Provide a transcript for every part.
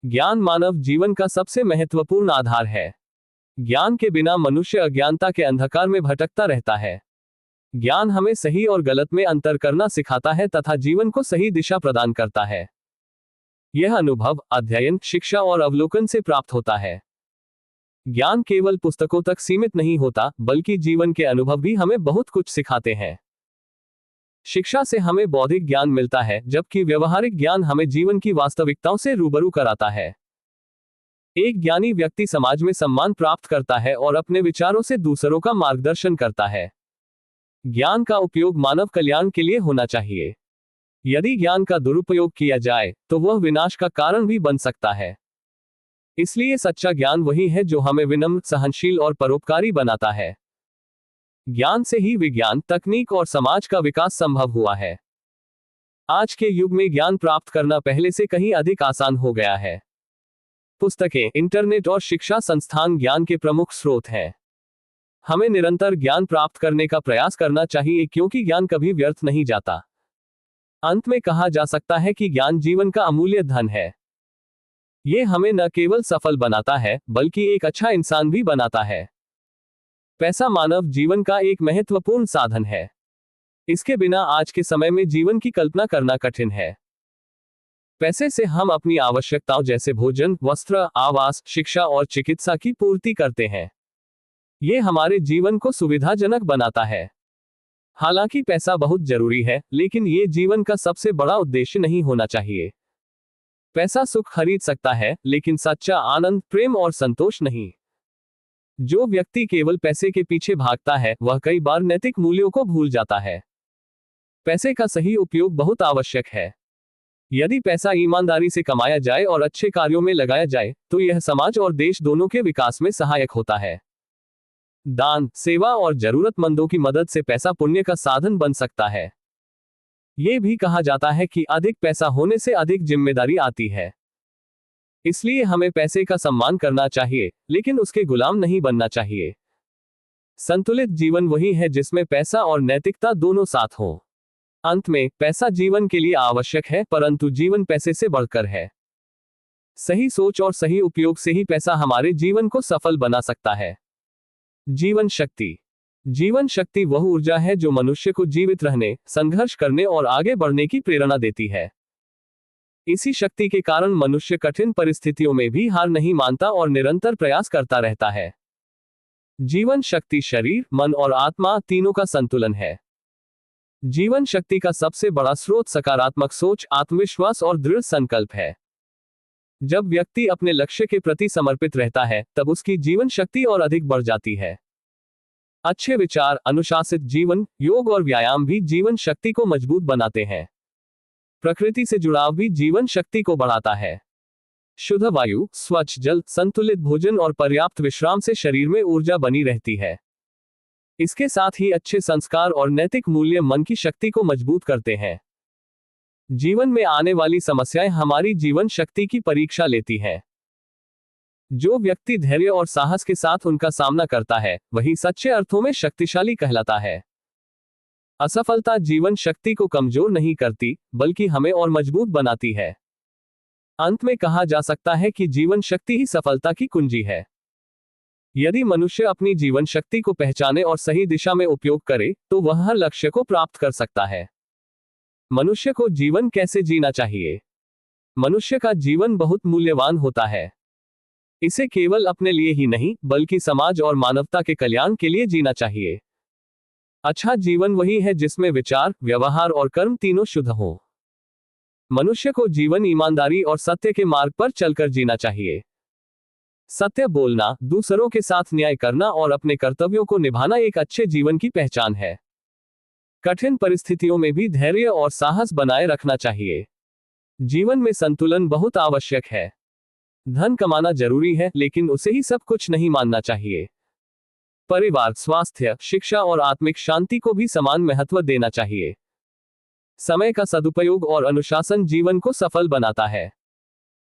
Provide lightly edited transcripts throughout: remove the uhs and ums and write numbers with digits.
ज्ञान मानव जीवन का सबसे महत्वपूर्ण आधार है। ज्ञान के बिना मनुष्य अज्ञानता के अंधकार में भटकता रहता है। ज्ञान हमें सही और गलत में अंतर करना सिखाता है तथा जीवन को सही दिशा प्रदान करता है। यह अनुभव, अध्ययन, शिक्षा और अवलोकन से प्राप्त होता है। ज्ञान केवल पुस्तकों तक सीमित नहीं होता, बल्कि जीवन के अनुभव भी हमें बहुत कुछ सिखाते हैं। शिक्षा से हमें बौद्धिक ज्ञान मिलता है, जबकि व्यवहारिक ज्ञान हमें जीवन की वास्तविकताओं से रूबरू कराता है। एक ज्ञानी व्यक्ति समाज में सम्मान प्राप्त करता है और अपने विचारों से दूसरों का मार्गदर्शन करता है। ज्ञान का उपयोग मानव कल्याण के लिए होना चाहिए। यदि ज्ञान का दुरुपयोग किया जाए तो वह विनाश का कारण भी बन सकता है। इसलिए सच्चा ज्ञान वही है जो हमें विनम्र, सहनशील और परोपकारी बनाता है। ज्ञान से ही विज्ञान, तकनीक और समाज का विकास संभव हुआ है। आज के युग में ज्ञान प्राप्त करना पहले से कहीं अधिक आसान हो गया है। पुस्तकें, इंटरनेट और शिक्षा संस्थान ज्ञान के प्रमुख स्रोत हैं। हमें निरंतर ज्ञान प्राप्त करने का प्रयास करना चाहिए, क्योंकि ज्ञान कभी व्यर्थ नहीं जाता। अंत में कहा जा सकता है कि ज्ञान जीवन का अमूल्य धन है। ये हमें न केवल सफल बनाता है, बल्कि एक अच्छा इंसान भी बनाता है। पैसा मानव जीवन का एक महत्वपूर्ण साधन है। इसके बिना आज के समय में जीवन की कल्पना करना कठिन है। पैसे से हम अपनी आवश्यकताओं जैसे भोजन, वस्त्र, आवास, शिक्षा और चिकित्सा की पूर्ति करते हैं। ये हमारे जीवन को सुविधाजनक बनाता है। हालांकि पैसा बहुत जरूरी है, लेकिन ये जीवन का सबसे बड़ा उद्देश्य नहीं होना चाहिए। पैसा सुख खरीद सकता है, लेकिन सच्चा आनंद, प्रेम और संतोष नहीं। जो व्यक्ति केवल पैसे के पीछे भागता है, वह कई बार नैतिक मूल्यों को भूल जाता है। पैसे का सही उपयोग बहुत आवश्यक है। यदि पैसा ईमानदारी से कमाया जाए और अच्छे कार्यों में लगाया जाए, तो यह समाज और देश दोनों के विकास में सहायक होता है। दान, सेवा और जरूरतमंदों की मदद से पैसा पुण्य का साधन बन सकता है। ये भी कहा जाता है कि अधिक पैसा होने से अधिक जिम्मेदारी आती है। इसलिए हमें पैसे का सम्मान करना चाहिए, लेकिन उसके गुलाम नहीं बनना चाहिए। संतुलित जीवन वही है जिसमें पैसा और नैतिकता दोनों साथ हों। अंत में, पैसा जीवन के लिए आवश्यक है, परंतु जीवन पैसे से बढ़कर है। सही सोच और सही उपयोग से ही पैसा हमारे जीवन को सफल बना सकता है। जीवन शक्ति। जीवन शक्ति वह ऊर्जा है जो मनुष्य को जीवित रहने, संघर्ष करने और आगे बढ़ने की प्रेरणा देती है। इसी शक्ति के कारण मनुष्य कठिन परिस्थितियों में भी हार नहीं मानता और निरंतर प्रयास करता रहता है। जीवन शक्ति शरीर, मन और आत्मा तीनों का संतुलन है। जीवन शक्ति का सबसे बड़ा स्रोत सकारात्मक सोच, आत्मविश्वास और दृढ़ संकल्प है। जब व्यक्ति अपने लक्ष्य के प्रति समर्पित रहता है, तब उसकी जीवन शक्ति और अधिक बढ़ जाती है। अच्छे विचार, अनुशासित जीवन, योग और व्यायाम भी जीवन शक्ति को मजबूत बनाते हैं। प्रकृति से जुड़ाव भी जीवन शक्ति को बढ़ाता है। शुद्ध वायु, स्वच्छ जल, संतुलित भोजन और पर्याप्त विश्राम से शरीर में ऊर्जा बनी रहती है। इसके साथ ही अच्छे संस्कार और नैतिक मूल्य मन की शक्ति को मजबूत करते हैं। जीवन में आने वाली समस्याएं हमारी जीवन शक्ति की परीक्षा लेती हैं। जो व्यक्ति धैर्य और साहस के साथ उनका सामना करता है, वही सच्चे अर्थों में शक्तिशाली कहलाता है। असफलता जीवन शक्ति को कमजोर नहीं करती, बल्कि हमें और मजबूत बनाती है। अंत में कहा जा सकता है कि जीवन शक्ति ही सफलता की कुंजी है। यदि मनुष्य अपनी जीवन शक्ति को पहचाने और सही दिशा में उपयोग करे, तो वह हर लक्ष्य को प्राप्त कर सकता है। मनुष्य को जीवन कैसे जीना चाहिए? मनुष्य का जीवन बहुत मूल्यवान होता है। इसे केवल अपने लिए ही नहीं, बल्कि समाज और मानवता के कल्याण के लिए जीना चाहिए। अच्छा जीवन वही है जिसमें विचार, व्यवहार और कर्म तीनों शुद्ध हों। मनुष्य को जीवन ईमानदारी और सत्य के मार्ग पर चलकर जीना चाहिए। सत्य बोलना, दूसरों के साथ न्याय करना और अपने कर्तव्यों को निभाना एक अच्छे जीवन की पहचान है। कठिन परिस्थितियों में भी धैर्य और साहस बनाए रखना चाहिए। जीवन में संतुलन बहुत आवश्यक है। धन कमाना जरूरी है, लेकिन उसे ही सब कुछ नहीं मानना चाहिए। परिवार, स्वास्थ्य, शिक्षा और आत्मिक शांति को भी समान महत्व देना चाहिए। समय का सदुपयोग और अनुशासन जीवन को सफल बनाता है।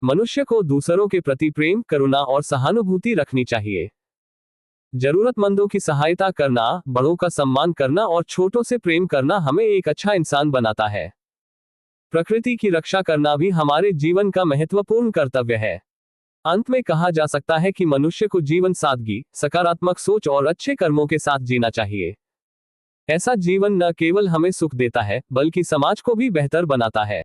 मनुष्य को दूसरों के प्रति प्रेम, करुणा और सहानुभूति रखनी चाहिए। जरूरतमंदों की सहायता करना, बड़ों का सम्मान करना और छोटों से प्रेम करना हमें एक अच्छा इंसान बनाता है। प्रकृति की रक्षा करना भी हमारे जीवन का महत्वपूर्ण कर्तव्य है। अंत में कहा जा सकता है कि मनुष्य को जीवन सादगी, सकारात्मक सोच और अच्छे कर्मों के साथ जीना चाहिए। ऐसा जीवन न केवल हमें सुख देता है, बल्कि समाज को भी बेहतर बनाता है।